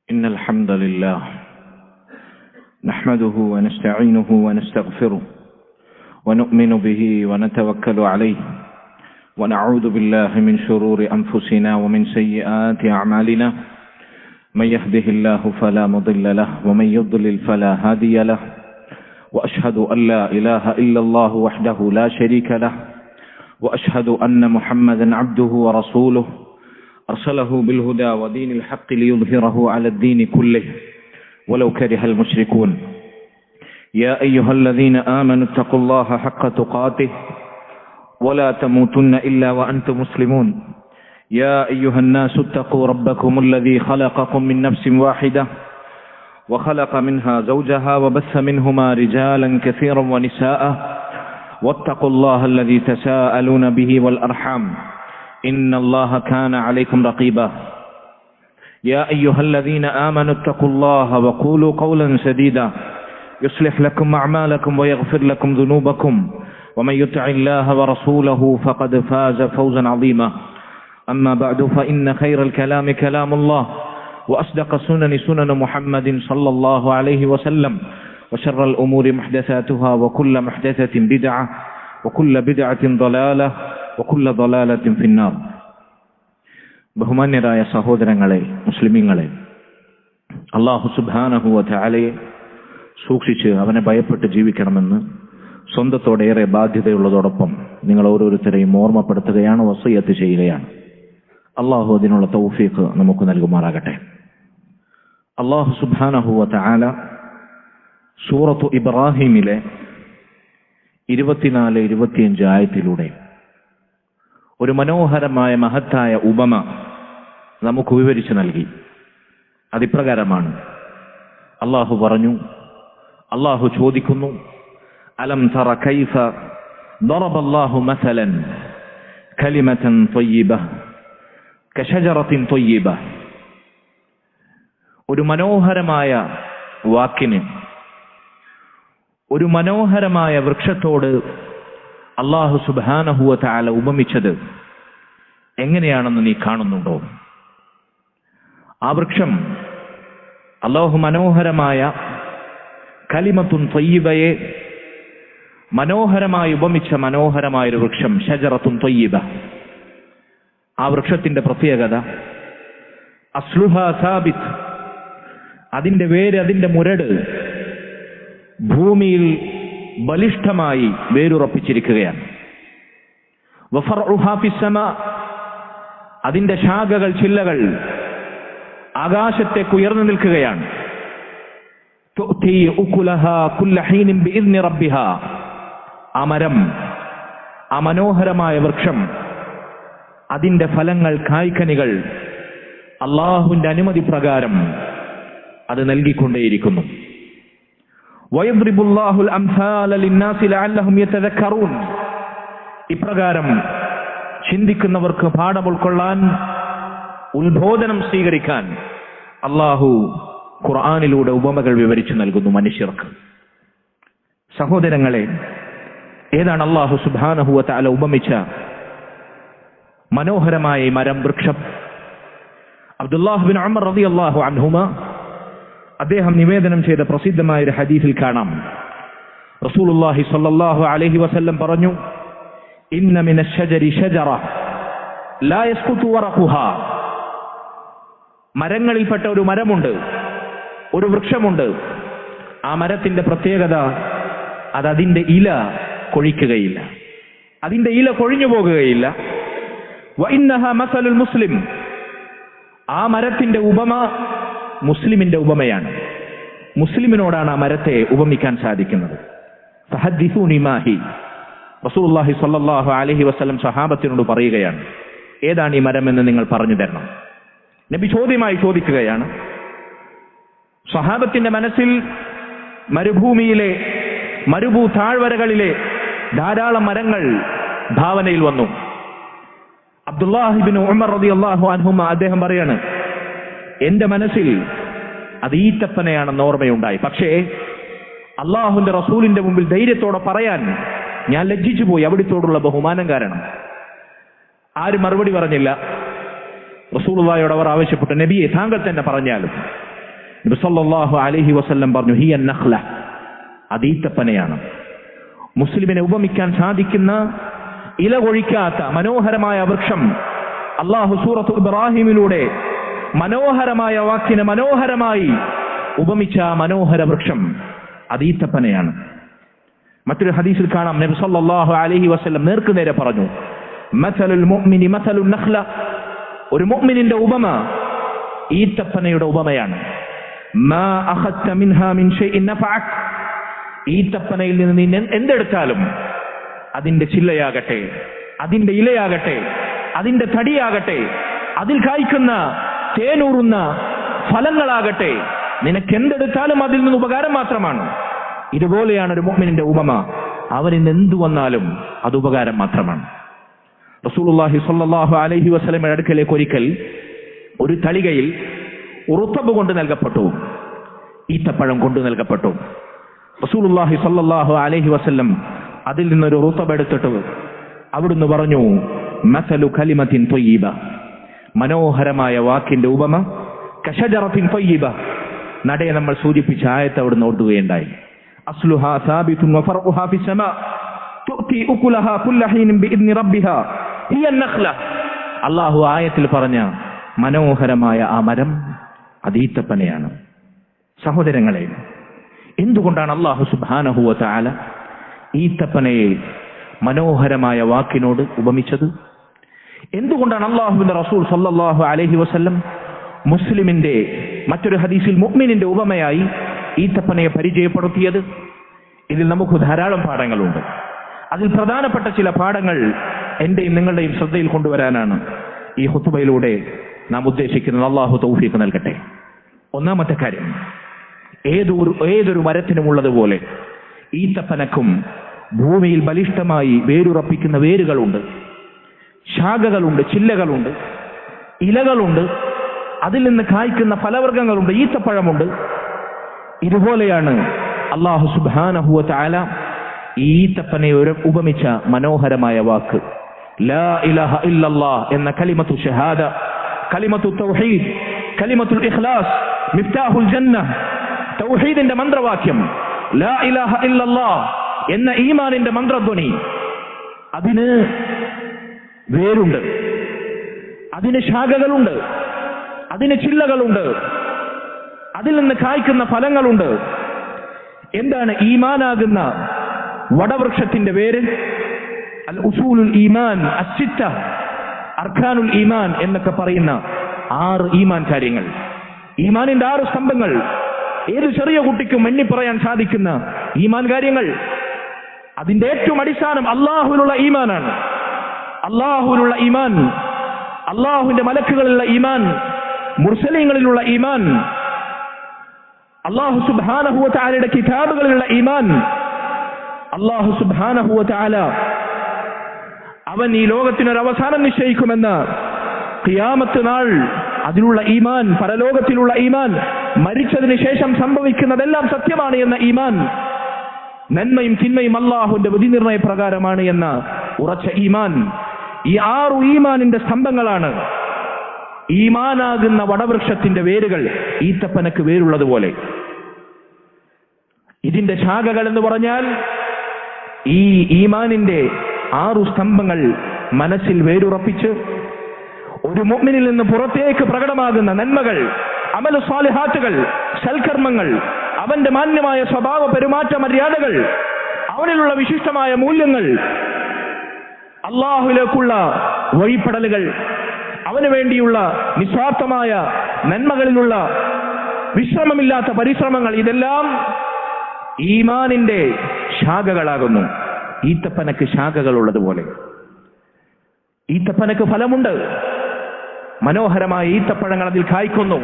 إن الحمد لله نحمده ونستعينه ونستغفره ونؤمن به ونتوكل عليه ونعوذ بالله من شرور أنفسنا ومن سيئات أعمالنا من يهده الله فلا مضل له ومن يضلل فلا هادي له وأشهد أن لا إله إلا الله وحده لا شريك له وأشهد أن محمدا عبده ورسوله أرسله بالهدى ودين الحق ليظهره على الدين كله ولو كره المشركون يا أيها الذين آمنوا اتقوا الله حق تقاته ولا تموتن إلا وأنتم مسلمون يا أيها الناس اتقوا ربكم الذي خلقكم من نفس واحدة وخلق منها زوجها وبث منهما رجالا كثيرا ونساء واتقوا الله الذي تساءلون به والأرحام إن الله كان عليكم رقيبا يا أيها الذين آمنوا اتقوا الله وقولوا قولا سديدا يصلح لكم أعمالكم ويغفر لكم ذنوبكم ومن يطع الله ورسوله فقد فاز فوزا عظيما أما بعد فإن خير الكلام كلام الله وأصدق السنن سنن محمد صلى الله عليه وسلم وشر الأمور محدثاتها وكل محدثة بدعة وكل بدعة ضلالة وكل ضلالة في النار. ബഹുമാന്യരായ സഹോദരങ്ങളെ, മുസ്ലിമീങ്ങളെ, അല്ലാഹു സുബ്ഹാനഹു വ തആലയെ സൂക്ഷിച്ച് അവനെ ഭയപ്പെട്ട് ജീവിക്കണമെന്ന് സ്വന്തത്തോടേറെ ബാധ്യതയുള്ളതോടൊപ്പം നിങ്ങൾ ഓരോരുത്തരെയും ഓർമ്മപ്പെടുത്തുകയാണ്, വസിയ്യത്ത് ചെയ്യുകയാണ്. അല്ലാഹു അതിനുള്ള തൗഫീഖ് നമുക്ക് നൽകുമാറാകട്ടെ. അല്ലാഹു സുബ്ഹാനഹു വ തആല സൂറത്തു ഇബ്രാഹിമിലെ 24-25 ആയത്തിലൂടെ ഒരു മനോഹരമായ മഹത്തായ ഉപമ നമുക്ക് വിവരിച്ചു നൽകി. അതിപ്രകാരമാണ്. അല്ലാഹു പറഞ്ഞു, അല്ലാഹു ചോദിക്കുന്നു, അലം തറ കൈഫ ضربallahu مثلا كلمة طيبة كشجرة طيبة. ഒരു മനോഹരമായ വാക്കിന്, ഒരു മനോഹരമായ വൃക്ഷത്തോട് അല്ലാഹു സുബ്ഹാനഹു വ തആല ഉപമിച്ചത് എങ്ങനെയാണെന്ന് നീ കാണുന്നുണ്ടോ? ആ വൃക്ഷം, അല്ലാഹു മനോഹരമായ കലിമത്തുൻ ത്വയ്യിബയെ മനോഹരമായി ഉപമിച്ച മനോഹരമായൊരു വൃക്ഷം, ഷജറത്തുൻ ത്വയ്യിബ. ആ വൃക്ഷത്തിന്റെ പ്രത്യേകത, അസ്ലുഹാ സാബിത്ത്, അതിന്റെ വേര്, അതിന്റെ മുരട് ഭൂമിയിൽ ബലിഷ്ഠമായി വേരുറപ്പിച്ചിരിക്കുകയാണ്. വഫർഉഹാ ഫിസ്സമാ, അതിന്റെ ശാഖകൾ, ചില്ലകൾ ആകാശത്തേക്ക് ഉയർന്നു നിൽക്കുകയാണ്. തുഅ്തി ഉകുലഹാ കുല്ല ഹീനിൻ ബിഇദ്നി റബ്ബിഹാ. ആ മരം, ആ മനോഹരമായ വൃക്ഷം, അതിന്റെ ഫലങ്ങൾ, കായ്കനികൾ അല്ലാഹുവിന്റെ അനുമതി പ്രകാരം അത് നൽകിക്കൊണ്ടേയിരിക്കുന്നു. വയദ്രിബുല്ലാഹുൽ അംസാല ലിന്നാസി ലഅല്ലഹും യതദക്കറൂൻ. ഇപ്രകാരം ചിന്തിക്കുന്നവർക്ക് പാഠം ഉൾക്കൊള്ളാൻ, ഉത്ബോധനം സ്വീകരിക്കാൻ അല്ലാഹു ഖുർആനിലൂടെ ഉപമകൾ വിവരിച്ചു നൽകുന്നു മനുഷ്യർക്ക്. സഹോദരങ്ങളെ, ഏതാണ് അല്ലാഹു സുബ്ഹാനഹു വ തആല ഉപമിച്ച മനോഹരമായ മരം, വൃക്ഷം? അബ്ദുല്ലാഹ് ബിൻ ഉമർ റളിയല്ലാഹു അൻഹുമ അദ്ദേഹം നിവേദനം ചെയ്ത പ്രസിദ്ധമായ ഒരു ഹദീസിൽ കാണാം, റസൂലുള്ളാഹി സ്വല്ലല്ലാഹു അലൈഹി വസല്ലം പറഞ്ഞു, ഇന്ന മിനശ് ശജരി ശജറ ലാ യസ്ഖുതു വറഖുഹാ. മരങ്ങളിൽപ്പെട്ട ഒരു മരമുണ്ട്, ഒരു വൃക്ഷമുണ്ട്. ആ മരത്തിന്റെ പ്രത്യേകത, അത് അതിന്റെ ഇല കൊഴിക്കുകയില്ല, അതിന്റെ ഇല കൊഴിഞ്ഞു പോകുകയില്ല. വഇന്നഹാ മസലുൽ മുസ്ലിം. ആ മരത്തിന്റെ ഉപമ മുസ്ലിമിന്റെ ഉപമയാണ്. മുസ്ലിമിനോടാണ് ആ മരത്തെ ഉപമിക്കാൻ സാധിക്കുന്നത്. ഫഹദ്ദിസൂനി മാഹി. റസൂലുള്ളാഹി സ്വല്ലല്ലാഹു അലൈഹി വസല്ലം സഹാബത്തിനോട് പറയുകയാണ്, ഏതാണ് ഈ മരം എന്ന് നിങ്ങൾ പറഞ്ഞു തരണം. നബി ചോദ്യമായി ചോദിക്കുകയാണ്. സഹാബത്തിന്റെ മനസ്സിൽ മരുഭൂമിയിലെ, മരുഭൂ താഴ്വരകളിലെ ധാരാളം മരങ്ങൾ ഭാവനയിൽ വന്നു. അബ്ദുല്ലാഹി ഇബ്നു ഉമർ റളിയല്ലാഹു അൻഹുമ അദ്ദേഹം പറയാണ്, എന്റെ മനസ്സിൽ അത് ഈത്തപ്പനയാണെന്ന് ഓർമ്മയുണ്ടായി. പക്ഷേ അള്ളാഹുവിന്റെ റസൂലിന്റെ മുമ്പിൽ ധൈര്യത്തോടെ പറയാൻ ഞാൻ ലജ്ജിച്ചു പോയി, അവിടുത്തോടുള്ള ബഹുമാനം കാരണം. ആരും മറുപടി പറഞ്ഞില്ല. റസൂലുള്ളാഹിയോട് അവർ ആവശ്യപ്പെട്ടു, നബിയെ താങ്കൾ തന്നെ പറഞ്ഞാലും. നബി സല്ലല്ലാഹു അലൈഹി വസല്ലം പറഞ്ഞു, ഹിയ നഖ്ല, അത് ഈത്തപ്പനയാണ്. മുസ്ലിമിനെ ഉപമിക്കാൻ സാധിക്കുന്ന ഇല കൊഴിക്കാത്ത മനോഹരമായ വൃക്ഷം അല്ലാഹു സൂറത്ത് ഇബ്രാഹിമിലൂടെ മനോഹരമായ വാക്കിനെ മനോഹരമായി ഉപമിച്ച മനോഹര വൃക്ഷം അത് ഈത്തപ്പനയാണ്. മറ്റൊരു ഹദീസിൽ കാണാം, നബി സല്ലല്ലാഹു അലൈഹി വസല്ലം നേർക്കുനേരെ പറഞ്ഞു, മസലുൽ മുഅ്മിനി മസലുൻ നഖ്ല, ഒരു മുഅ്മിനിന്റെ ഉപമ ഈത്തപ്പനയുടെ ഉപമയാണ്. മാ അഖദ്ത മിൻഹാ മിൻ ഷൈഇൻ നഫഅക്, ഈത്തപ്പനയിൽ നിന്ന് നീ എന്തെടുത്താലും അതിന്റെ ചില്ലയാകട്ടെ, അതിന്റെ ഇലയാകട്ടെ, അതിന്റെ തടിയാകട്ടെ, അതിൽ കായ്ക്കുന്ന തേനൂറുന്ന ഫലങ്ങളാകട്ടെ, നിനക്ക് എന്തെടുത്താലും അതിൽ നിന്ന് ഉപകാരം മാത്രമാണ്. ഇതുപോലെയാണ് ഒരു മുഅ്മിനിന്റെ ഉപമ. അവനിന്ന് എന്തു വന്നാലും അത് ഉപകാരം മാത്രമാണ്. റസൂലുള്ളാഹി സ്വല്ലല്ലാഹു അലൈഹി വസല്ലമയുടെ അടുക്കലേക്ക് ഒരിക്കൽ ഒരു തളികയിൽ ഉറുത്തബ് കൊണ്ട് നൽകപ്പെട്ടു, ഈത്തപ്പഴം കൊണ്ട് നൽകപ്പെട്ടു. റസൂലുള്ളാഹി സ്വല്ലല്ലാഹു അലൈഹി വസല്ലം അതിൽ നിന്നൊരു ഉറുത്തബ് എടുത്തിട്ട് അവിടുന്ന് പറഞ്ഞു, മസലു കലിമത്തിൻ ത്വയ്യിബ, മനോഹരമായ വാക്കിന്റെ ഉപമ കശജറത്തിൻ ത്വയ്യിബ, നടയെ നമ്മൾ സൂചിപ്പിച്ച ആയത്ത് അവിടുന്ന് ഓർക്കുകയുണ്ടായി. അസ്ലുഹാ സാബിതുൻ വഫർഉഹാ ഫിസ്സമാ തുഅതി ഉകുലഹാ കുല്ല ഹീനിൻ ബിഇദ്നി റബ്ബിഹാ ഹിയ നഖ്ല. അല്ലാഹു ആയത്തിൽ പറഞ്ഞ മനോഹരമായ ആ മരം അത് ഈത്തപ്പനയാണ്. സഹോദരങ്ങളെ, എന്തുകൊണ്ടാണ് അല്ലാഹു സുബ്ഹാനഹു വ തആല ഈത്തപ്പനയെ മനോഹരമായ വാക്കിനോട് ഉപമിച്ചത്? എന്തുകൊണ്ടാണ് അല്ലാഹുവിന്റെ റസൂൽ സല്ലല്ലാഹു അലൈഹി വസല്ലം മുസ്ലിമിന്റെ മറ്റൊരു ഹദീസിൽ മുഅ്മിനിന്റെ ഉപമയായി ഈത്തപ്പനയെ പരിചയപ്പെടുത്തിയത്? ഇതിൽ നമുക്ക് ധാരാളം പാഠങ്ങളുണ്ട്. അതിൽ പ്രധാനപ്പെട്ട ചില പാഠങ്ങൾ എന്റെയും നിങ്ങളുടെയും ശ്രദ്ധയിൽ കൊണ്ടുവരാനാണ് ഈ ഖുതുബയിലൂടെ നാം ഉദ്ദേശിക്കുന്നത്. അല്ലാഹു തൗഫീഖ് നൽകട്ടെ. ഒന്നാമത്തെ കാര്യം, ഏതൊരു മരത്തിനുമുള്ളതുപോലെ ഈത്തപ്പനക്കും ഭൂമിയിൽ ബലിഷ്ഠമായി വേരുറപ്പിക്കുന്ന വേരുകളുണ്ട്, ശാഖകളുണ്ട്, ചില്ലകളുണ്ട്, ഇലകളുണ്ട്, അതിൽ നിന്ന് കായ്ക്കുന്ന ഫലവർഗ്ഗങ്ങളുണ്ട്, ഈത്തപ്പഴമുണ്ട്. ഇതുപോലെയാണ് അല്ലാഹു സുബ്ഹാനഹു വ തആല ഈത്തപ്പനയെ ഉപമിച്ച മനോഹരമായ വാക്ക് ലാ ഇലാഹ ഇല്ലല്ലാഹ് എന്ന കലിമത്തു ഷഹാദ, കലിമത്തു തൗഹീദ്, കലിമത്തുൽ ഇഖ്ലാസ്, മിഫ്താഹുൽ ജന്ന, തൗഹീദിന്റെ മന്ത്രവാക്യം ലാ ഇലാഹ ഇല്ലല്ലാഹ് എന്ന ഈമാനിന്റെ മന്ത്രധ്വനി. അതിന് വേരുണ്ട്, അതിന് ശാഖകളുണ്ട്, അതിന് ചില്ലകളുണ്ട്, അതിൽ നിന്ന് കായ്ക്കുന്ന ഫലങ്ങളുണ്ട്. എന്താണ് ഈമാനാകുന്ന വടവൃക്ഷത്തിന്റെ പേര്? അൽ ഉസൂലുൽ ഈമാൻ അസ്സിത്ത, അർക്കാനുൽ ഈമാൻ എന്നൊക്കെ പറയുന്ന 6 ഈമാൻ കാര്യങ്ങൾ, ഈമാനിന്റെ 6 സ്തംഭങ്ങൾ. ഏത് ചെറിയ കുട്ടിക്കും എണ്ണി പറയാൻ സാധിക്കുന്ന ഈമാൻ കാര്യങ്ങൾ. അതിന്റെ ഏറ്റവും അടിസ്ഥാനം അല്ലാഹുവിലുള്ള ഈമാനാണ്. അല്ലാഹുവിലുള്ള ഈമാൻ, അല്ലാഹുവിന്റെ മലക്കുകളിലുള്ള ഈമാൻ, മുർസലീങ്ങളിലുള്ള ഈമാൻ, അല്ലാഹു സുബ്ഹാനഹു വ തആലയുടെ കിതാബുകളിലുള്ള ഈമാൻ. അല്ലാഹു സുബ്ഹാനഹു വ തആല അവൻ ഈ ലോകത്തിനൊരു അവസാനം നിശ്ചയിക്കുമെന്ന്, ഖിയാമത്ത് നാൾ അതിലുള്ള ഈമാൻ, പരലോകത്തിലുള്ള ഈമാൻ, മരിച്ചതിന് ശേഷം സംഭവിക്കുന്നതെല്ലാം സത്യമാണ് എന്ന ഈമാൻ, നന്മയും തിന്മയും അല്ലാഹുവിന്റെ വിധിനിർണയ പ്രകാരമാണ് എന്ന ഉറച്ച ഈമാൻ. ഈ 6 ഈമാനിന്റെ സ്തംഭങ്ങളാണ് ഈമാനാകുന്ന വടവൃക്ഷത്തിന്റെ വേരുകൾ. ഈത്തപ്പനക്ക് വേരുള്ളതുപോലെ ഇതിന്റെ ശാഖകൾ എന്ന് പറഞ്ഞാൽ ഈ ഈമാനിന്റെ 6 സ്തംഭങ്ങൾ മനസ്സിൽ വേരുറപ്പിച്ച് ഒരു മുഅ്മിനിൽ നിന്ന് പുറത്തേക്ക് പ്രകടമാകുന്ന നന്മകൾ, അമലു സ്വാലിഹാത്തുകൾ, സൽക്കർമ്മങ്ങൾ, അവന്റെ മാന്യമായ സ്വഭാവ പെരുമാറ്റ മര്യാദകൾ, അവനിലുള്ള വിശിഷ്ടമായ മൂല്യങ്ങൾ, അല്ലാഹുവിലേക്കുള്ള വഴിപ്പെടലുകൾ, അവന് വേണ്ടിയുള്ള നിസ്വാർത്ഥമായ നന്മകളിലുള്ള വിശ്രമമില്ലാത്ത പരിശ്രമങ്ങൾ, ഇതെല്ലാം ഈമാനിന്റെ ശാഖകളാകുന്നു. ഈത്തപ്പനക്ക് ശാഖകൾ ഉള്ളതുപോലെ ഈത്തപ്പനക്ക് ഫലമുണ്ട്. മനോഹരമായ ഈത്തപ്പഴങ്ങൾ അതിൽ കായ്ക്കുന്നു.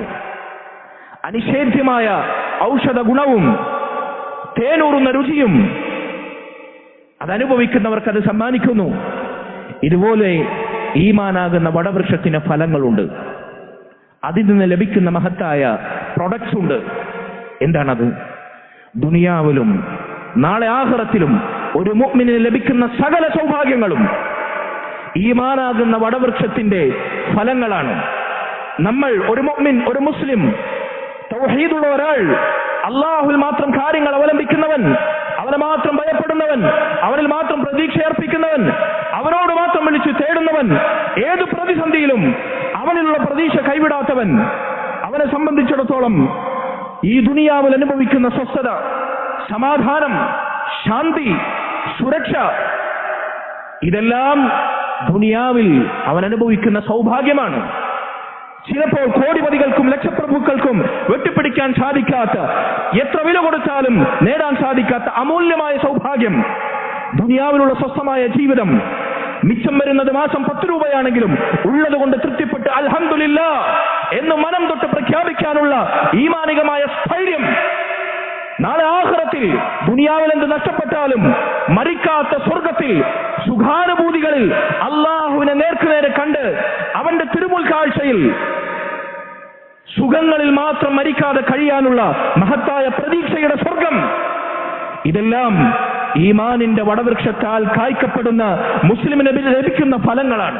അനിഷേധ്യമായ ഔഷധ ഗുണവും തേനൂറുന്ന രുചിയും അതനുഭവിക്കുന്നവർക്ക് അത് സമ്മാനിക്കുന്നു. ഇതുപോലെ ഈമാനാകുന്ന വടവൃക്ഷത്തിന് ഫലങ്ങളുണ്ട്. അതിൽ നിന്ന് ലഭിക്കുന്ന മഹത്തായ പ്രൊഡക്ട്സ് ഉണ്ട്. എന്താണത്? ദുനിയാവിലും നാളെ ആഖിറത്തിലും ഒരു മുഅ്മിനിന് ലഭിക്കുന്ന സകല സൗഭാഗ്യങ്ങളും ഈമാനാകുന്ന വടവൃക്ഷത്തിന്റെ ഫലങ്ങളാണ്. നമ്മൾ ഒരു മുഅ്മിൻ, ഒരു മുസ്ലിം തൗഹീദുള്ള ഒരാൾ, അള്ളാഹുവിൽ മാത്രം കാര്യങ്ങൾ അവലംബിക്കുന്നവൻ, അവനെ മാത്രം ഭയപ്പെടുന്നവൻ, അവനിൽ മാത്രം പ്രതീക്ഷ അർപ്പിക്കുന്നവൻ, അവനോട് മാത്രം വിളിച്ചു തേടുന്നവൻ, ഏത് പ്രതിസന്ധിയിലും അവനിലുള്ള പ്രതീക്ഷ കൈവിടാത്തവൻ, അവനെ സംബന്ധിച്ചിടത്തോളം ഈ ദുനിയാവിൽ അനുഭവിക്കുന്ന സ്വസ്ഥത, സമാധാനം, ശാന്തി, സുരക്ഷ, ഇതെല്ലാം ദുനിയാവിൽ അവൻ അനുഭവിക്കുന്ന സൗഭാഗ്യമാണ്. ചിലപ്പോൾ കോടിപതികൾക്കും ലക്ഷപ്രഭുക്കൾക്കും വെട്ടിപ്പിടിക്കാൻ സാധിക്കാത്ത, എത്ര വില കൊടുത്താലും നേടാൻ സാധിക്കാത്ത അമൂല്യമായ സൗഭാഗ്യം, ദുനിയാവിലുള്ള സ്വസ്ഥമായ ജീവിതം. മിച്ചം വരുന്നത് മാസം 10 രൂപയാണെങ്കിലും ഉള്ളത് കൊണ്ട് തൃപ്തിപ്പെട്ട് അൽഹംദുലില്ലാഹ് എന്ന് മനം തൊട്ട് പ്രഖ്യാപിക്കാനുള്ള ഈമാനികമായ സ്ഥൈര്യം. നാളെ ആഖിറത്തിൽ ദുനിയാവിൽ എന്ത് നഷ്ടപ്പെട്ടാലും മരിക്കാത്ത സ്വർഗത്തിൽ സുഖാനുഭൂതികളിൽ അള്ളാഹുവിനെ നേർക്കുനേരെ കണ്ട് അവന്റെ തിരുമുൽ കാഴ്ചയിൽ സുഖങ്ങളിൽ മാത്രം മരിക്കാതെ കഴിയാനുള്ള മഹത്തായ പ്രതീക്ഷയുടെ സ്വർഗം. ഇതെല്ലാം ഈമാനിന്റെ വടവൃക്ഷത്താൽ കായ്ക്കപ്പെടുന്ന മുസ്ലിമിന് ലഭിക്കുന്ന ഫലങ്ങളാണ്.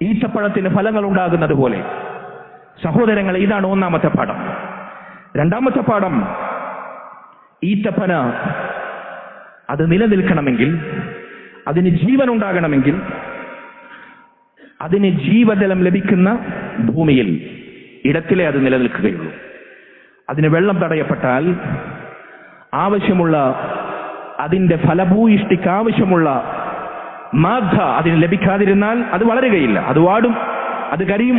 ഈച്ചപ്പഴത്തിന് ഫലങ്ങൾ ഉണ്ടാകുന്നത് പോലെ. സഹോദരങ്ങളെ, ഇതാണ് ഒന്നാമത്തെ പാഠം. രണ്ടാമത്തെ പാഠം, ഈത്തപ്പന അത് നിലനിൽക്കണമെങ്കിൽ, അതിന് ജീവൻ ഉണ്ടാകണമെങ്കിൽ, അതിന് ജീവജലം ലഭിക്കുന്ന ഭൂമിയിൽ ഇടത്തിലേ അത് നിലനിൽക്കുകയുള്ളൂ. അതിന് വെള്ളം തടയപ്പെട്ടാൽ, ആവശ്യമുള്ള അതിന്റെ ഫലഭൂയിഷ്ടിക്ക് ആവശ്യമുള്ള മാധ അതിന് ലഭിക്കാതിരുന്നാൽ അത് വളരുകയില്ല, അത് വാടും, അത് കരിയും.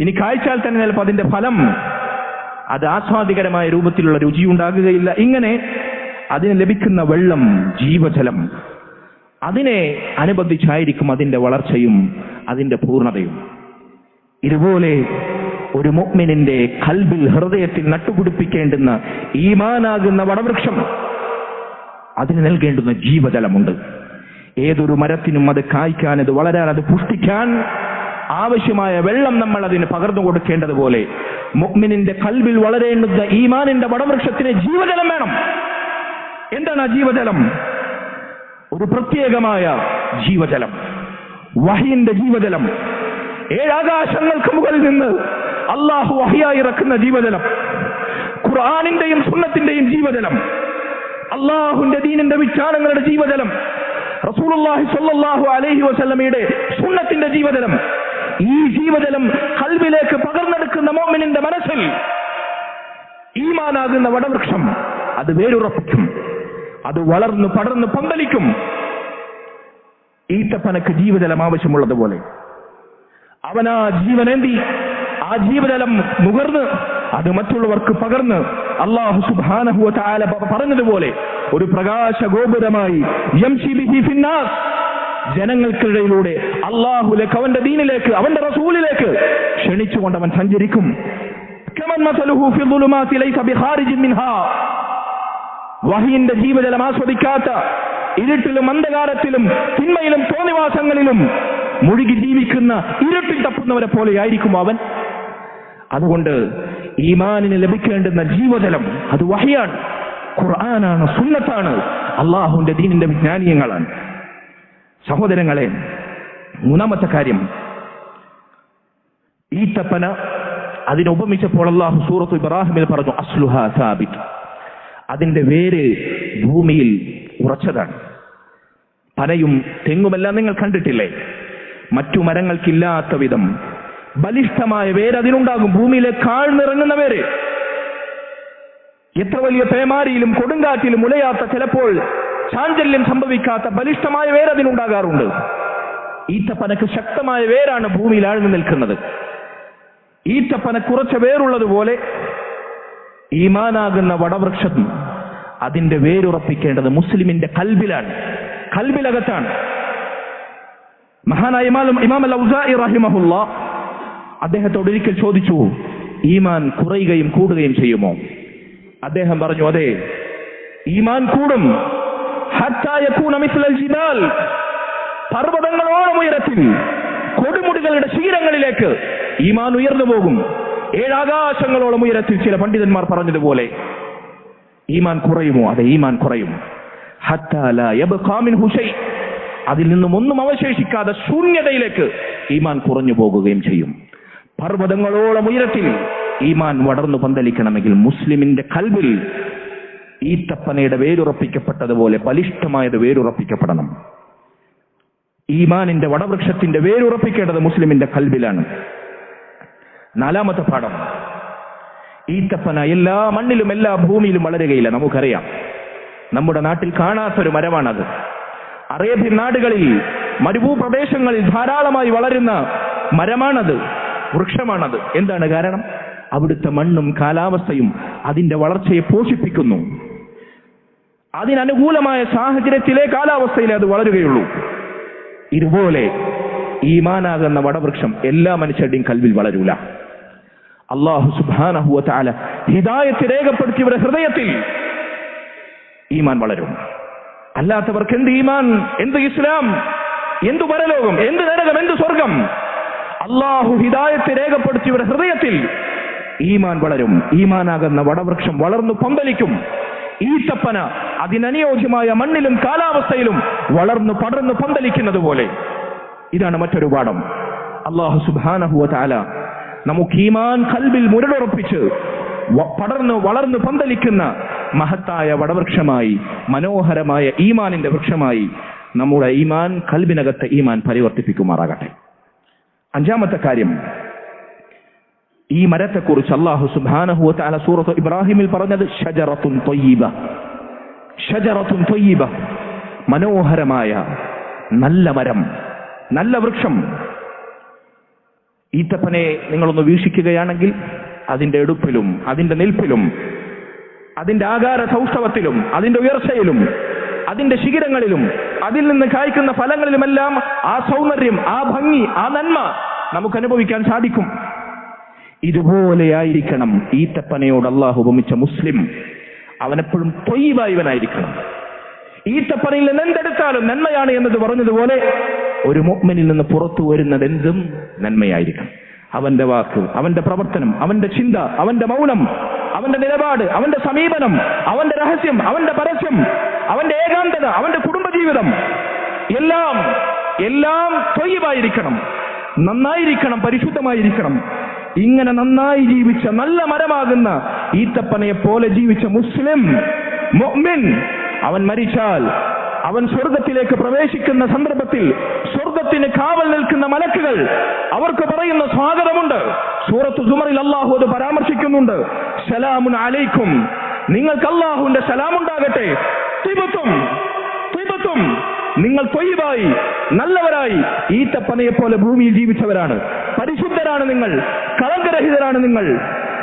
ഇനി കായ്ച്ചാൽ തന്നെ ചിലപ്പോൾ അതിന്റെ ഫലം അത് ആസ്വാദികരമായ രൂപത്തിലുള്ള രുചി ഉണ്ടാകുകയില്ല. ഇങ്ങനെ അതിന് ലഭിക്കുന്ന വെള്ളം, ജീവജലം, അതിനെ അനുബന്ധിച്ചായിരിക്കും അതിന്റെ വളർച്ചയും അതിന്റെ പൂർണ്ണതയും. ഇതുപോലെ ഒരു മുഅ്മിനിന്റെ ഖൽബിൽ, ഹൃദയത്തിൽ നട്ടുപിടിപ്പിക്കേണ്ടുന്ന ഈമാനാകുന്ന വടവൃക്ഷം, അതിന് നൽകേണ്ടുന്ന ജീവജലമുണ്ട്. ഏതൊരു മരത്തിനും അത് കായ്ക്കാൻ, അത് വളരാൻ, അത് പുഷ്ടിക്കാൻ ആവശ്യമായ വെള്ളം നമ്മൾ അതിന് പകർന്നു കൊടുക്കേണ്ടതുപോലെ മുഅ്മിനിന്റെ ഖൽബിൽ വളരേണ്ടുന്ന ഈമാനിന്റെ വടവൃക്ഷത്തിന് ജീവജലം വേണം. എന്താണ് ആ ജീവജലം? ഒരു പ്രത്യേകമായ ജീവജലം, വഹയിന്റെ ജീവജലം. 7 ആകാശങ്ങൾക്ക് മുകളിൽ നിന്ന് അള്ളാഹു വഹയായി ഇറക്കുന്ന ജീവജലം, ഖുർആനിന്റെയും സുന്നത്തിന്റെയും ജീവജലം, അള്ളാഹുവിന്റെ ദീനിന്റെ വിചാരങ്ങളുടെ ജീവജലം, റസൂലുള്ളാഹി സ്വല്ലല്ലാഹു അലൈഹി വസല്ലമയുടെ സുന്നത്തിന്റെ ജീവജലം. ഈ ജീവജലം ഖൽബിലേക്ക് പകർന്നെടുക്കുന്ന മുഅ്മിനിന്റെ മനസ്സിൽ ഈമാനാകുന്ന വടവൃക്ഷം അത് വേരുറപ്പിക്കും, അത് വളർന്നു പടർന്നു പന്തലിക്കും. ഈത്തപ്പനക്ക് ജീവജലം ആവശ്യമുള്ളതുപോലെ അവൻ ആ ജീവനേന്തി, ആ ജീവജലം നുകർന്ന് അത് മറ്റുള്ളവർക്ക് പകർന്ന് അല്ലാഹു സുബ്ഹാനഹു വ തആല പറഞ്ഞതുപോലെ ഒരു പ്രകാശ ഗോപുരമായി യംശി ബിഹി ഫിന്നാസ്, ജനങ്ങൾക്കിടയിലൂടെ അല്ലാഹുലേക്ക്, അവന്റെ ദീനിലേക്ക്, അവന്റെ റസൂലിലേക്ക് ക്ഷണിച്ചുകൊണ്ട് അവൻ സഞ്ചരിക്കും. കമൻ മസലുഹു ഫി ദുലുമാതി ലൈസ ബിഖാരിജിൻ മിൻഹാ, വഹയിന്റെ ജീവജലം ആസ്വദിക്കാത്ത, ഇരുട്ടിലും അന്ധകാരത്തിലും തിന്മയിലും തോന്നിവാസങ്ങളിലും മുഴുകി ജീവിക്കുന്ന, ഇരുട്ടിൽ തപ്പുന്നവരെ പോലെയായിരിക്കും അവൻ. അതുകൊണ്ട് ഈമാനിന് ലഭിക്കേണ്ടുന്ന ജീവജലം അത് വഹയാണ്, ഖുർആനാണ്, സുന്നത്താണ്, അള്ളാഹുവിന്റെ ദീനിന്റെ വിജ്ഞാനീയങ്ങളാണ്. സഹോദരങ്ങളെ, മൂന്നാമത്തെ കാര്യം, ഈത്തപ്പന അതിനെ ഉപമിച്ചപ്പോൾ അള്ളാഹു സൂറത്ത് ഇബ്രാഹിമിൽ പറഞ്ഞു, അസ്ലുഹാ സാബിത്, അതിന്റെ വേര് ഭൂമിയിൽ ഉറച്ചതാണ്. പനയും തെങ്ങുമെല്ലാം നിങ്ങൾ കണ്ടിട്ടില്ലേ? മറ്റു മരങ്ങൾക്കില്ലാത്ത വിധം ബലിഷ്ഠമായ വേര് അതിനുണ്ടാകും. ഭൂമിയിലെ കാഴ്ന്നിറങ്ങുന്ന വേര്. എത്ര വലിയ പേമാരിയിലും കൊടുങ്കാറ്റിലും ഉലയാത്ത, ചിലപ്പോൾ ചാഞ്ചല്യം സംഭവിക്കാത്ത ബലിഷ്ഠമായ വേര് അതിനുണ്ടാകാറുണ്ട്. ഈത്തപ്പനക്ക് ശക്തമായ വേരാണ് ഭൂമിയിൽ ആഴ്ന്നു നിൽക്കുന്നത്. ഈത്തപ്പന കുറച്ച വേരുള്ളതുപോലെ ഈമാനാകുന്ന വടവൃക്ഷം അതിന്റെ വേരുറപ്പിക്കേണ്ടത് മുസ്ലിമിന്റെ കൽബിലാണ്, കൽബിലകത്താണ്. മഹാനായ ഇമാം അൽ-ഔസാഇ റഹിമഹുല്ലാഹ് അദ്ദേഹത്തോട് ഒരിക്കൽ ചോദിച്ചു, ഈമാൻ കുറയുകയും കൂടുകയും ചെയ്യുമോ? അദ്ദേഹം പറഞ്ഞു, അതെ, ഈമാൻ കൂടും. ഹത്താ യകൂന മിസ്ലൽ ജിബാൽ, പർവ്വതങ്ങളോളം ഉയരത്തിൽ, കൊടുമുടികളുടെ ശീലങ്ങളിലേക്ക് ഈമാൻ ഉയർന്നു പോകും. 7 ആകാശങ്ങളോളം ഉയരത്തിൽ. ചില പണ്ഡിതന്മാർ പറഞ്ഞതുപോലെ ഈമാൻ കുറയുമോ? അതെ, ഈമാൻ കുറയും. ഹത്താ ലാ യബ്ഖാ മിൻഹു ശൈ, അതിൽ നിന്നും ഒന്നും അവശേഷിക്കാതെ ശൂന്യതയിലേക്ക് ഈമാൻ കുറഞ്ഞു പോകുകയും ചെയ്യും. പർവ്വതങ്ങളോളം ഉയരത്തിൽ ഈമാൻ വളർന്നു പന്തലിക്കണമെങ്കിൽ മുസ്ലിമിന്റെ കൽബിൽ ഈത്തപ്പനയുടെ വേരുറപ്പിക്കപ്പെട്ടതുപോലെ ബലിഷ്ഠമായത് വേരുറപ്പിക്കപ്പെടണം. ഈമാനിന്റെ വടവൃക്ഷത്തിന്റെ വേരുറപ്പിക്കേണ്ടത് മുസ്ലിമിന്റെ കൽബിലാണ്. 4-ാമത്തെ പാഠം, ഈത്തപ്പന എല്ലാ മണ്ണിലും എല്ലാ ഭൂമിയിലും വളരുകയില്ല. നമുക്കറിയാം, നമ്മുടെ നാട്ടിൽ കാണാത്തൊരു മരമാണത്. അറേബ്യൻ നാടുകളിൽ മരുഭൂപ്രദേശങ്ങളിൽ ധാരാളമായി വളരുന്ന മരമാണത്, വൃക്ഷമാണത്. എന്താണ് കാരണം? അവിടുത്തെ മണ്ണും കാലാവസ്ഥയും അതിന്റെ വളർച്ചയെ പോഷിപ്പിക്കുന്നു. അതിനനുകൂലമായ സാഹചര്യത്തിലെ കാലാവസ്ഥയിലെ അത് വളരുകയുള്ളൂ. ഇതുപോലെ ഈമാനാകുന്ന വടവൃക്ഷം എല്ലാ മനുഷ്യരുടെയും കൽവിൽ വളരൂല. അല്ലാഹു സുബ്ഹാനഹു വ തആല ഹിദായത്ത് രേഖപ്പെടുത്തിയവരുടെ ഹൃദയത്തിൽ ഈമാൻ വളരും. അല്ലാത്തവർക്ക് എന്ത് ഈമാൻ, എന്ത് ഇസ്ലാം, എന്ത് പരലോകം, എന്ത് നരകം, എന്ത് സ്വർഗം? അല്ലാഹു ഹിദായത്ത് രേഖപ്പെടുത്തിയവരുടെ ഹൃദയത്തിൽ ഈമാൻ വളരും. ഈമാനാകുന്ന വടവൃക്ഷം വളർന്നു പന്തലിക്കും. ഈത്തപ്പന അതിനനുയോജ്യമായ മണ്ണിലും കാലാവസ്ഥയിലും വളർന്നു പടർന്നു പന്തലിക്കുന്നത് പോലെ. ഇതാണ് മറ്റൊരു പാഠം. അല്ലാഹു സുബ്ഹാനഹു വ തആല നമുക്ക് ഈമാൻ കൽബിൽ മുരടുറപ്പിച്ച് പടർന്നു വളർന്നു പന്തലിക്കുന്ന മഹത്തായ വടവൃക്ഷമായി, മനോഹരമായ ഈമാനിന്റെ വൃക്ഷമായി നമ്മുടെ ഈമാൻ, കൽബിനകത്തെ ഈമാൻ പരിവർത്തിപ്പിക്കുമാറാകട്ടെ. 5-ാമത്തെ കാര്യം, ഈ മരത്തെക്കുറിച്ച് അല്ലാഹു സുബ്ഹാനഹു വ തആല സൂറത്ത് ഇബ്രാഹിമിൽ പറഞ്ഞത് ഷജറത്തുൻ ത്വയ്യിബ. ഷജറത്തുൻ ത്വയ്യിബ, മനോഹരമായ നല്ല മരം, നല്ല വൃക്ഷം. ഈത്തപ്പനെ നിങ്ങളൊന്ന് വീക്ഷിക്കുകയാണെങ്കിൽ അതിന്റെ എടുപ്പിലും അതിന്റെ നിൽപ്പിലും അതിന്റെ ആകാര സൗഷ്ഠവത്തിലും അതിന്റെ ഉയർച്ചയിലും അതിന്റെ ശിഖരങ്ങളിലും അതിൽ നിന്ന് കായ്ക്കുന്ന ഫലങ്ങളിലുമെല്ലാം ആ സൗന്ദര്യം, ആ ഭംഗി, ആ നന്മ നമുക്ക് അനുഭവിക്കാൻ സാധിക്കും. ഇതുപോലെയായിരിക്കണം ഈത്തപ്പനയോട് അല്ലാഹു ഉപമിച്ച മുസ്ലിം. അവനെപ്പോഴും ത്വയ്യിബായവനായിരിക്കണം. ഈത്തപ്പനയിൽ നിന്ന് എന്തെടുത്താലും നന്മയാണ് എന്നത് പറഞ്ഞതുപോലെ ഒരു മുഅ്മിനിൽ നിന്ന് പുറത്തു വരുന്നത് എന്തും നന്മയായിരിക്കണം. അവന്റെ വാക്ക്, അവന്റെ പ്രവർത്തനം, അവന്റെ ചിന്ത, അവന്റെ മൗനം, അവന്റെ നിലപാട്, അവന്റെ സമീപനം, അവന്റെ രഹസ്യം, അവന്റെ പരസ്യം, അവന്റെ ഏകാന്തത, അവന്റെ കുടുംബജീവിതം, എല്ലാം എല്ലാം ത്വയ്യിബായിരിക്കണം, നന്നായിരിക്കണം, പരിശുദ്ധമായിരിക്കണം. ഇങ്ങനെ നന്നായി ജീവിച്ച നല്ല മരമാകുന്ന ഈത്തപ്പനയെ പോലെ ജീവിച്ച മുസ്ലിം മുഅ്മിൻ, അവൻ മരിച്ചാൽ അവൻ സ്വർഗത്തിലേക്ക് പ്രവേശിക്കുന്ന സന്ദർഭത്തിൽ സ്വർഗത്തിന് കാവൽ നിൽക്കുന്ന മലക്കുകൾ അവർക്ക് പറയുന്ന സ്വാഗതമുണ്ട്. സൂറത്ത് സുമറിൽ അല്ലാഹു അത് പരാമർശിക്കുന്നുണ്ട്. സലാമുൻ അലൈക്കും, നിങ്ങൾക്ക് അല്ലാഹുവിന്റെ സലാമുണ്ടാകട്ടെ. തിബത്തും തിബത്തും, നിങ്ങൾ ത്വയ്യിബായി, നല്ലവരായി, ഈത്തപ്പനയെ പോലെ ഭൂമിയിൽ ജീവിച്ചവരാണ്, പരിശുദ്ധരാണ് നിങ്ങൾ, കളങ്കരഹിതരാണ് നിങ്ങൾ.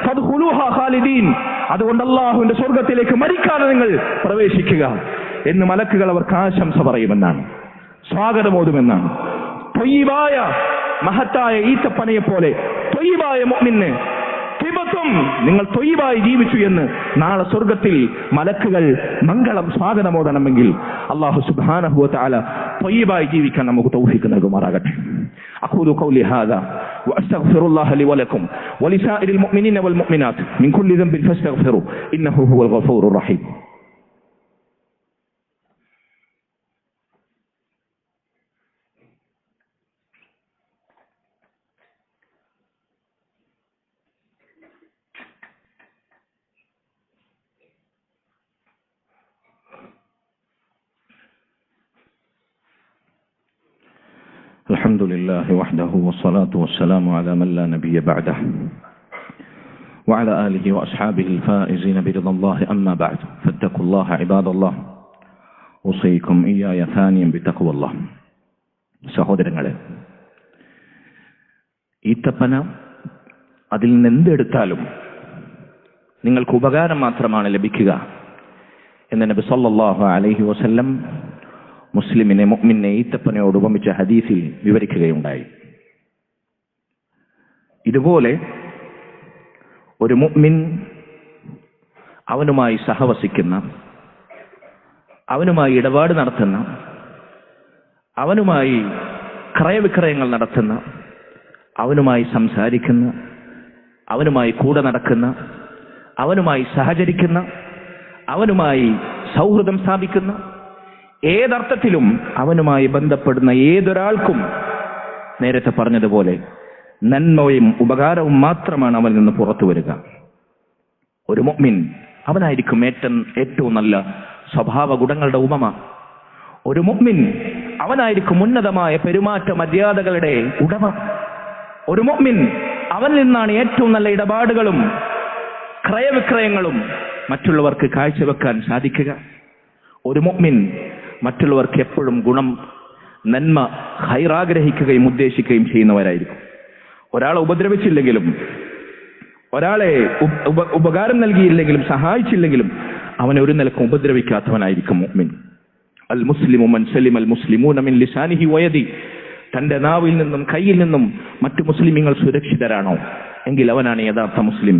ഫദ്ഖുലൂഹാ ഖാലിദീൻ, അതുകൊണ്ട് അല്ലാഹുവിന്റെ സ്വർഗത്തിലേക്ക് മരിക്കാതെ നിങ്ങൾ പ്രവേശിക്കുക എന്ന് മലക്കുകൾ അവർക്ക് ആശംസ പറയുമെന്നാണ്, സ്വാഗതമോതുമെന്നാണ്. ത്വയ്യിബായ മഹത്തായ ഈത്തപ്പനയെ പോലെ ത്വയ്യിബായ മുഅ്മിന് തിബത്തും, നിങ്ങൾ ത്വയ്യിബായി ജീവിച്ചു എന്ന് നാളെ സ്വർഗത്തിൽ മലക്കുകൾ മംഗളം സ്വാഗതമോദണമെങ്കിൽ അല്ലാഹു സുബ്ഹാനഹു വ തആല ത്വയ്യിബായി ജീവിക്കാൻ നമുക്ക് തൗഫീഖ് നൽകുമാറാകട്ടെ. أقول قولي هذا وأستغفر الله لي ولكم ولسائر المؤمنين والمؤمنات من كل ذنب فاستغفروه إنه هو الغفور الرحيم. الحمد لله وحده والصلاة والسلام على من لا نبي بعده وعلى آله وأصحابه الفائزين برضا الله. أما بعد فاتقوا الله عباد الله أوصيكم إياي ثانيا بتقوى الله. സഹോദരങ്ങളെ, ഈത്തപ്പന അതിൽ നിന്ന് എന്തെടുത്താലും നിങ്ങൾക്ക് ഉപകാരം മാത്രമാണ് ലഭിക്കുക എന്ന് നബി സല്ലല്ലാഹു അലൈഹി വസല്ലം മുസ്ലിമിനെ, മുഅ്മിനെ ഈത്തപ്പനയോട് ഉപമിച്ച ഹദീസിൽ വിവരിക്കുകയുണ്ടായി. ഇതുപോലെ ഒരു മുഅ്മിൻ അവനുമായി സഹവസിക്കുന്ന, അവനുമായി ഇടപാട് നടത്തുന്ന, അവനുമായി ക്രയവിക്രയങ്ങൾ നടത്തുന്ന, അവനുമായി സംസാരിക്കുന്ന, അവനുമായി കൂടെ നടക്കുന്ന, അവനുമായി സഹചരിക്കുന്ന, അവനുമായി സൗഹൃദം സ്ഥാപിക്കുന്ന, ഏതർത്ഥത്തിലും അവനുമായി ബന്ധപ്പെടുന്ന ഏതൊരാൾക്കും നേരത്തെ പറഞ്ഞതുപോലെ നന്മയും ഉപകാരവും മാത്രമാണ് അവനിൽ നിന്ന് പുറത്തു വരിക. ഒരു മുഅ്മിൻ അവനായിരിക്കും ഏറ്റവും നല്ല സ്വഭാവ ഗുണങ്ങളുടെ ഉമമ. ഒരു മുഅ്മിൻ അവനായിരിക്കും ഉന്നതമായ പെരുമാറ്റ മര്യാദകളുടെ ഉടമ. ഒരു മുഅ്മിൻ അവനിൽ നിന്നാണ് ഏറ്റവും നല്ല ഇടപാടുകളും ക്രയവിക്രയങ്ങളും മറ്റുള്ളവർക്ക് കാഴ്ചവെക്കാൻ സാധിക്കുക. ഒരു മുഅ്മിൻ മറ്റുള്ളവർക്ക് എപ്പോഴും ഗുണം, നന്മ, ഖൈറാഗ്രഹിക്കുകയും ഉദ്ദേശിക്കുകയും ചെയ്യുന്നവരായിരിക്കും. ഒരാളെ ഉപദ്രവിച്ചില്ലെങ്കിലും, ഒരാളെ ഉപകാരം നൽകിയില്ലെങ്കിലും, സഹായിച്ചില്ലെങ്കിലും അവനെ ഒരു നിലക്കും ഉപദ്രവിക്കാത്തവനായിരിക്കും മുഅ്മിൻ. അൽ മുസ്ലിമു മൻ സലിമ അൽ മുസ്ലിമൂന മിൻ ലിസാനിഹി വയദി. തന്റെ നാവിൽ നിന്നും കയ്യിൽ നിന്നും മറ്റു മുസ്ലിമീങ്ങൾ സുരക്ഷിതരാണോ എങ്കിൽ അവനാണ് യഥാർത്ഥ മുസ്ലിം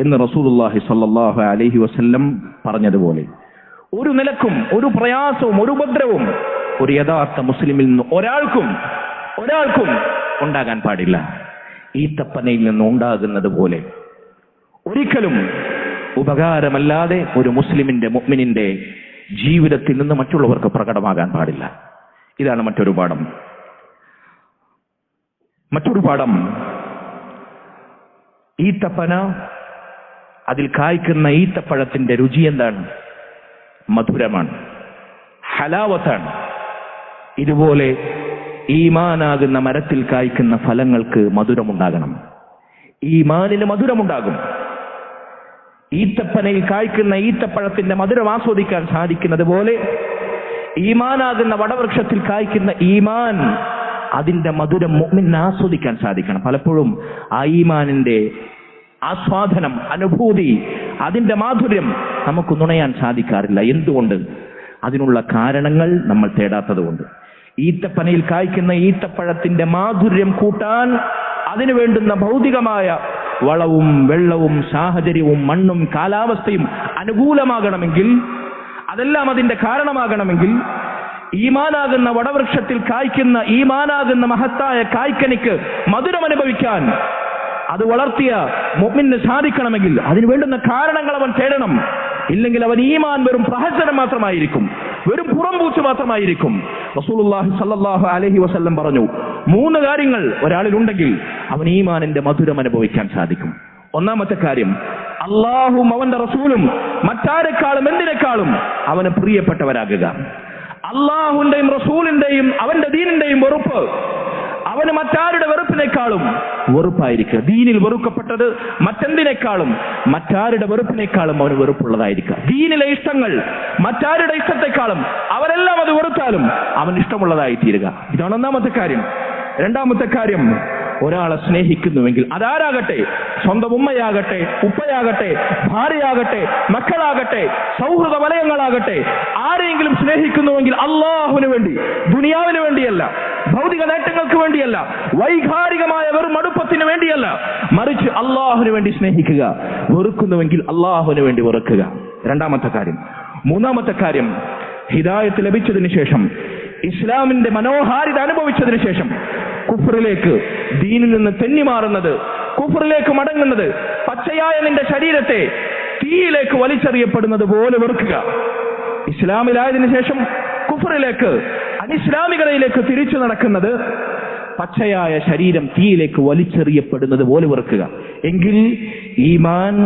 എന്ന് റസൂലുള്ളാഹി സ്വല്ലല്ലാഹു അലൈഹി വസല്ലം പറഞ്ഞതുപോലെ ഒരു നിലക്കും ഒരു പ്രയാസവും ഒരു ഉപദ്രവവും ഒരു യഥാർത്ഥ മുസ്ലിമിൽ നിന്ന് ഒരാൾക്കും ഉണ്ടാകാൻ പാടില്ല. ഈത്തപ്പനയിൽ നിന്ന് ഉണ്ടാകുന്നത് പോലെ ഒരിക്കലും ഉപകാരമല്ലാതെ ഒരു മുഅ്മിനിന്റെ ജീവിതത്തിൽ നിന്ന് മറ്റുള്ളവർക്ക് പ്രകടമാകാൻ പാടില്ല. ഇതാണ് മറ്റൊരു പാഠം. ഈത്തപ്പന, അതിൽ കായ്ക്കുന്ന ഈത്തപ്പഴത്തിന്റെ രുചി എന്താണ്? മധുരമാണ്, ഹലാവത്താണ്. ഇതുപോലെ ഈമാനാകുന്ന മരത്തിൽ കായ്ക്കുന്ന ഫലങ്ങൾക്ക് മധുരമുണ്ടാകണം. ഈമാനിന് മധുരമുണ്ടാകും. ഈത്തപ്പനയിൽ കായ്ക്കുന്ന ഈത്തപ്പഴത്തിന്റെ മധുരം ആസ്വദിക്കാൻ സാധിക്കുന്നത് പോലെ ഈമാനാകുന്ന വടവൃക്ഷത്തിൽ കായ്ക്കുന്ന ഈമാൻ, അതിന്റെ മധുരം മുഅ്മിനിന് ആസ്വദിക്കാൻ സാധിക്കണം. പലപ്പോഴും ആ ഈമാനിന്റെ ആസ്വാദനം, അനുഭൂതി, അതിന്റെ മാധുര്യം നമുക്ക് നുണയാൻ സാധിക്കാറില്ല. എന്തുകൊണ്ട്? അതിനുള്ള കാരണങ്ങൾ നമ്മൾ തേടാത്തതുകൊണ്ട്. ഈത്തപ്പനയിൽ കായ്ക്കുന്ന ഈത്തപ്പഴത്തിന്റെ മാധുര്യം കൂട്ടാൻ അതിനു വേണ്ടുന്ന ഭൗതികമായ വളവും വെള്ളവും സാഹചര്യവും മണ്ണും കാലാവസ്ഥയും അനുകൂലമാകണമെങ്കിൽ, അതെല്ലാം അതിന്റെ കാരണമാകണമെങ്കിൽ, ഈമാനാകുന്ന വടവൃക്ഷത്തിൽ കായ്ക്കുന്ന ഈമാനാകുന്ന മഹത്തായ കായ്ക്കനിക്ക് മധുരം അനുഭവിക്കാൻ അത് വളർത്തിയ മുഅ്മിനിന് സാധിക്കണമെങ്കിൽ അതിന് വേണ്ടുന്ന കാരണങ്ങൾ അവൻ തേടണം. ഇല്ലെങ്കിൽ അവൻ ഈമാൻ വെറും പ്രഹസനം മാത്രമായിരിക്കും, വെറും പുറംപൂച്ച് മാത്രമായിരിക്കും. റസൂലുള്ളാഹി സ്വല്ലല്ലാഹു അലൈഹി വസല്ലം പറഞ്ഞു, 3 കാര്യങ്ങൾ ഒരാളിലുണ്ടെങ്കിൽ അവൻ ഈമാനിന്റെ മധുരം അനുഭവിക്കാൻ സാധിക്കും. ഒന്നാമത്തെ കാര്യം, അല്ലാഹും അവന്റെ റസൂലും മറ്റാരെക്കാളും എന്തിനേക്കാളും അവന് പ്രിയപ്പെട്ടവരാകുക. അല്ലാഹുവിന്റെയും റസൂലിന്റെയും അവന്റെ ദീനിന്റെയും വെറുപ്പ് അവന് മറ്റാരുടെ വെറുപ്പിനേക്കാളും വെറുപ്പായിരിക്കുക. ദീനിൽ വെറുക്കപ്പെട്ടത് മറ്റെന്തിനേക്കാളും മറ്റാരുടെ വെറുപ്പിനേക്കാളും അവന് വെറുപ്പുള്ളതായിരിക്കുക. ദീനിലെ ഇഷ്ടങ്ങൾ മറ്റാരുടെ ഇഷ്ടത്തെക്കാളും അവരെല്ലാം അത് വെറുത്താലും അവന് ഇഷ്ടമുള്ളതായി തീരുക. ഇതാണ് ഒന്നാമത്തെ കാര്യം. രണ്ടാമത്തെ കാര്യം, ഒരാളെ സ്നേഹിക്കുന്നുവെങ്കിൽ അതാരാകട്ടെ, സ്വന്തം ഉമ്മയാകട്ടെ, ഉപ്പയാകട്ടെ, ഭാര്യയാകട്ടെ, മക്കളാകട്ടെ, സൗഹൃദ വലയങ്ങളാകട്ടെ, ആരെയെങ്കിലും സ്നേഹിക്കുന്നുവെങ്കിൽ അല്ലാഹുവിന് വേണ്ടി, ദുനിയാവിന് വേണ്ടിയല്ല, ഭൗതിക നേട്ടങ്ങൾക്ക് വേണ്ടിയല്ല, വൈകാരികമായ വെറും അടുപ്പത്തിന് വേണ്ടിയല്ല, മറിച്ച് അല്ലാഹുവിന് വേണ്ടി സ്നേഹിക്കുക. വെറുക്കുന്നുവെങ്കിൽ അല്ലാഹുവിന് വേണ്ടി വെറുക്കുക. രണ്ടാമത്തെ കാര്യം. മൂന്നാമത്തെ കാര്യം, ഹിദായത്ത് ലഭിച്ചതിന് ശേഷം, ഇസ്ലാമിന്റെ മനോഹാരിത അനുഭവിച്ചതിന് ശേഷം കുഫറിലേക്ക്, ദീനിൽ നിന്ന് തെന്നിമാറുന്നത്, കുഫറിലേക്ക് മടങ്ങുന്നത്, പച്ചയായ നിന്റെ ശരീരത്തെ തീയിലേക്ക് വലിച്ചെറിയപ്പെടുന്നത് പോലെ വെറുക്കുക. ഇസ്ലാമിലായതിനു ശേഷം കുഫറിലേക്ക്, അനിസ്ലാമികതയിലേക്ക് തിരിച്ചു നടക്കുന്നത്, പച്ചയായ ശരീരം തീയിലേക്ക് വലിച്ചെറിയപ്പെടുന്നത് പോലെ വെറുക്കുക. എങ്കിൽ ഈമാൻ,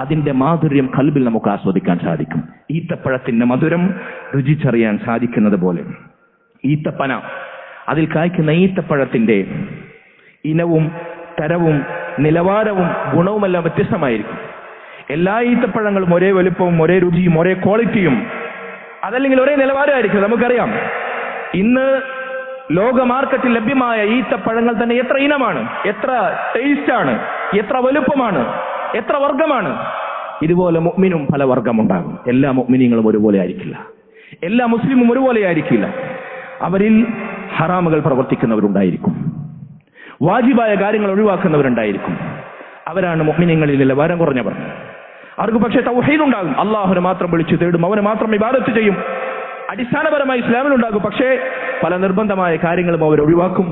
അതിന്റെ മാധുര്യം ഖൽബിൽ നമുക്ക് ആസ്വദിക്കാൻ സാധിക്കും. ഈത്തപ്പഴത്തിന്റെ മധുരം രുചിച്ചറിയാൻ സാധിക്കുന്നത് പോലെ. ഈത്തപ്പന, അതിൽ കായ്ക്കുന്ന ഈത്തപ്പഴത്തിന്റെ ഇനവും തരവും നിലവാരവും ഗുണവുമെല്ലാം വ്യത്യസ്തമായിരിക്കും. എല്ലാ ഈത്തപ്പഴങ്ങളും ഒരേ വലുപ്പവും ഒരേ രുചിയും ഒരേ ക്വാളിറ്റിയും അതല്ലെങ്കിൽ ഒരേ നിലവാരമായിരിക്കും. നമുക്കറിയാം, ഇന്ന് ലോക മാർക്കറ്റിൽ ലഭ്യമായ ഈത്തപ്പഴങ്ങൾ തന്നെ എത്ര ഇനമാണ്, എത്ര ടേസ്റ്റാണ്, എത്ര വലുപ്പമാണ്, എത്ര വർഗമാണ്. ഇതുപോലെ മുഅ്മിനും പല വർഗമുണ്ടാകും. എല്ലാ മുഅ്മിനീങ്ങളും ഒരുപോലെ ആയിരിക്കില്ല, എല്ലാ മുസ്ലിമും ഒരുപോലെ ആയിരിക്കില്ല. അവരിൽ ഹറാമുകൾ പ്രവർത്തിക്കുന്നവരുണ്ടായിരിക്കും, വാജിബായ കാര്യങ്ങൾ ഒഴിവാക്കുന്നവരുണ്ടായിരിക്കും. അവരാണ് മുഅ്മിനീങ്ങളിൽ നിലവാരം കുറഞ്ഞവർ. അവർക്ക് പക്ഷേ തൗഹീദ് ഉണ്ടാകും, അല്ലാഹുവിനെ മാത്രം വിളിച്ചു തേടും, അവനെ മാത്രം ഇബാദത്ത് ചെയ്യും, അടിസ്ഥാനപരമായി ഇസ്ലാമിലുണ്ടാകും. പക്ഷേ പല നിർബന്ധമായ കാര്യങ്ങളും അവർ ഒഴിവാക്കും,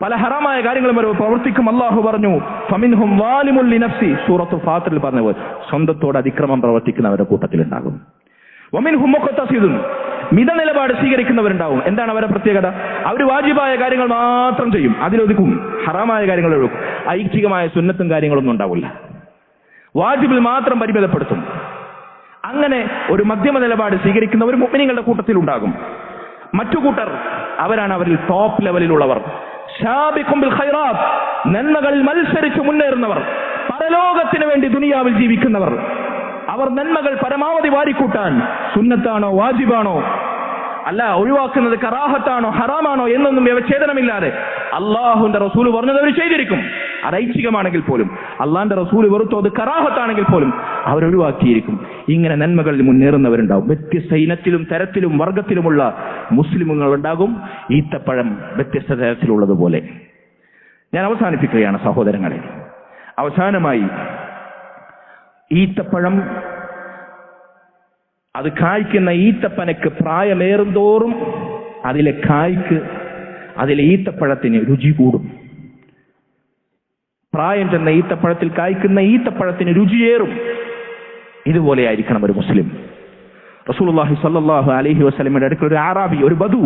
പല ഹറാമായ കാര്യങ്ങളും അവർ പ്രവർത്തിക്കും. അല്ലാഹു പറഞ്ഞു, ഫമിൻഹും വാലിമുൽ ലിനഫ്സി, സൂറത്തുൽ ഫാത്തിറിൽ പറഞ്ഞ പോലെ സ്വന്തത്തോട് അതിക്രമം പ്രവർത്തിക്കുന്നവരുടെ കൂട്ടത്തിലുണ്ടാകും. വമിൻഹും മുഖ്തസിദുൻ, മിതനിലപാട് സ്വീകരിക്കുന്നവരുണ്ടാവും. എന്താണ് അവരുടെ പ്രത്യേകത? അവർ വാജിബായ കാര്യങ്ങൾ മാത്രം ചെയ്യും, അതിലൊതുക്കും, ഹറാമായ കാര്യങ്ങൾ ഒഴുക്കും. ഐച്ഛികമായ സുന്നത്തും കാര്യങ്ങളൊന്നും ഉണ്ടാവില്ല, വാജിബിൽ മാത്രം പരിമിതപ്പെടുത്തും. അങ്ങനെ ഒരു മധ്യമ നിലപാട് സ്വീകരിക്കുന്നവർ മുഅ്മിനീങ്ങളുടെ കൂട്ടത്തിൽ ഉണ്ടാകും. മറ്റു കൂട്ടർ അവരാണ് അവരിൽ ടോപ്പ് ലെവലിലുള്ളവർ. ശാബിഖും ബിൽ ഖൈറാത്ത്, നന്മകളിൽ മത്സരിച്ച് മുന്നേറുന്നവർ, പരലോകത്തിന് വേണ്ടി ദുനിയാവിൽ ജീവിക്കുന്നവർ. അവർ നന്മകൾ പരമാവധി വാരിക്കൂട്ടാൻ സുന്നത്താണോ വാജിബാണോ അല്ല ഒഴിവാക്കുന്നത് കറാഹത്താണോ ഹറാമാണോ എന്നൊന്നും വ്യവച്ഛേദനമില്ലാതെ അള്ളാഹുവിന്റെ റസൂല് പറഞ്ഞത് അവർ ചെയ്തിരിക്കും. അത് ഐച്ഛികമാണെങ്കിൽ പോലും, അള്ളാന്റെ റസൂല് വെറുത്തോ അത് കറാഹത്താണെങ്കിൽ പോലും അവരൊഴിവാക്കിയിരിക്കും. ഇങ്ങനെ നന്മകളിൽ മുന്നേറുന്നവരുണ്ടാവും. വ്യത്യസ്ത ഇനത്തിലും തരത്തിലും വർഗത്തിലുമുള്ള മുസ്ലിമുകൾ ഉണ്ടാകും, ഈത്തപ്പഴം വ്യത്യസ്ത തരത്തിലുള്ളതുപോലെ. ഞാൻ അവസാനിപ്പിക്കുകയാണ് സഹോദരങ്ങളെ. അവസാനമായി, ഈത്തപ്പഴം അത് കായ്ക്കുന്ന ഈത്തപ്പനക്ക് പ്രായമേറും തോറും അതിലെ കായ്ക്ക്, അതിലെ ഈത്തപ്പഴത്തിന് രുചി കൂടും. പ്രായം ചെന്ന ഈത്തപ്പഴത്തിൽ കായ്ക്കുന്ന ഈത്തപ്പഴത്തിന് രുചിയേറും. ഇതുപോലെയായിരിക്കണം ഒരു മുസ്ലിം. റസൂലുള്ളാഹി സ്വല്ലല്ലാഹു അലൈഹി വസല്ലമയുടെ അടുക്കൽ ഒരു ആറാബി, ഒരു ബദു,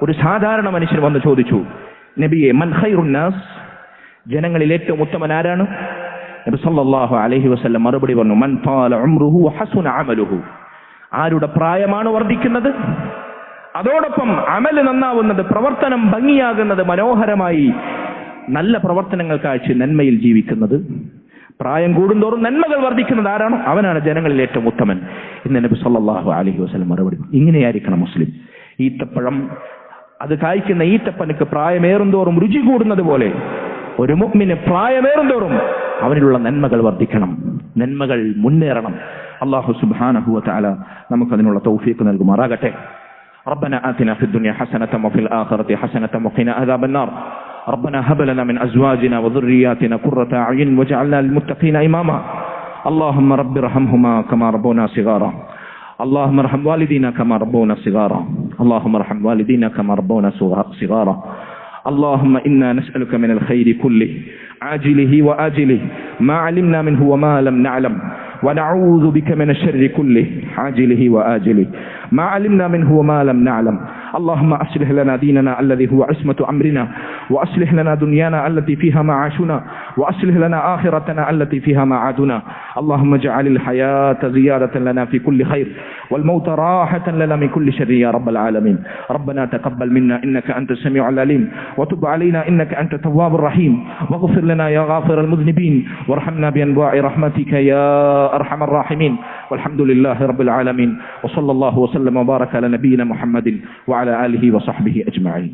ഒരു സാധാരണ മനുഷ്യൻ വന്ന് ചോദിച്ചു, നബിയെ, മൻ ഖൈറുൻ നാസ്, ജനങ്ങളിൽ ഏറ്റവും ഉത്തമൻ ആരാണ്? നബി സല്ലല്ലാഹു അലൈഹി വസല്ലം മറുപടി പറഞ്ഞു, മൻ ത്വാല ഉംറുഹു വഹസുന അമലുഹു, ആരുടെ പ്രായമാണ് വർദ്ധിക്കുന്നത്, അതോടൊപ്പം അമല് നന്നാവുന്നത്, പ്രവർത്തനം ഭംഗിയാകുന്നത്, മനോഹരമായി നല്ല പ്രവർത്തനങ്ങൾ കാഴ്ച നന്മയിൽ ജീവിക്കുന്നത്. പ്രായം കൂടുന്തോറും നന്മകൾ വർദ്ധിക്കുന്നത് ആരാണോ അവനാണ് ജനങ്ങളിൽ ഏറ്റവും ഉത്തമൻ എന്ന് നബി സല്ലല്ലാഹു അലൈഹി വസല്ലം മറുപടി. ഇങ്ങനെയായിരിക്കണം മുസ്ലിം. ഈത്തപ്പഴം അത് കായ്ക്കുന്ന ഈത്തപ്പനക്ക് പ്രായമേറുന്തോറും രുചി കൂടുന്നത് പോലെ ഒരു മുഅ്മിന് പ്രായമേറുന്തോറും അവനിലുള്ള നന്മകൾ വർദ്ധിക്കണം, നന്മകൾ മുന്നേറണം. അല്ലാഹു സുബ്ഹാനഹു വ തആല നമുക്കതിനുള്ള തൗഫീഖ് നൽകുമാറാകട്ടെ. ربنا آتنا في الدنيا حسنة وفي الآخرة حسنة وقنا عذاب النار. ربنا هب لنا من أزواجنا وذرياتنا قرة أعين واجعلنا للمتقين إماما. اللهم رب ارحمهما كما ربونا صغارا. اللهم ارحم والدينا كما ربونا صغارا. اللهم ارحم والدينا كما ربونا صغارا. اللهم إنا نسألك من الخير كله عاجله وآجله ما علمنا منه وما لم نعلم، ونعوذ بك من الشر كله عاجله وآجله ما علمنا منه وما لم نعلم. اللهم أصلح لنا ديننا الذي هو عصمة أمرنا، وأصلح لنا دنيانا التي فيها معاشنا، وأصلح لنا آخرتنا التي فيها معادنا. اللهم اجعل الحياة زيادة لنا في كل خير والموت راحة لنا من كل شر يا رب العالمين. ربنا تقبل منا إنك أنت السميع العليم، وتب علينا إنك أنت التواب الرحيم، واغفر لنا يا غافر المذنبين، وارحمنا بأنواع رحمتك يا أرحم الراحمين. والحمد لله رب العالمين، وصلى الله وسلم وبارك على نبينا محمد وعلى آله وصحبه أجمعين.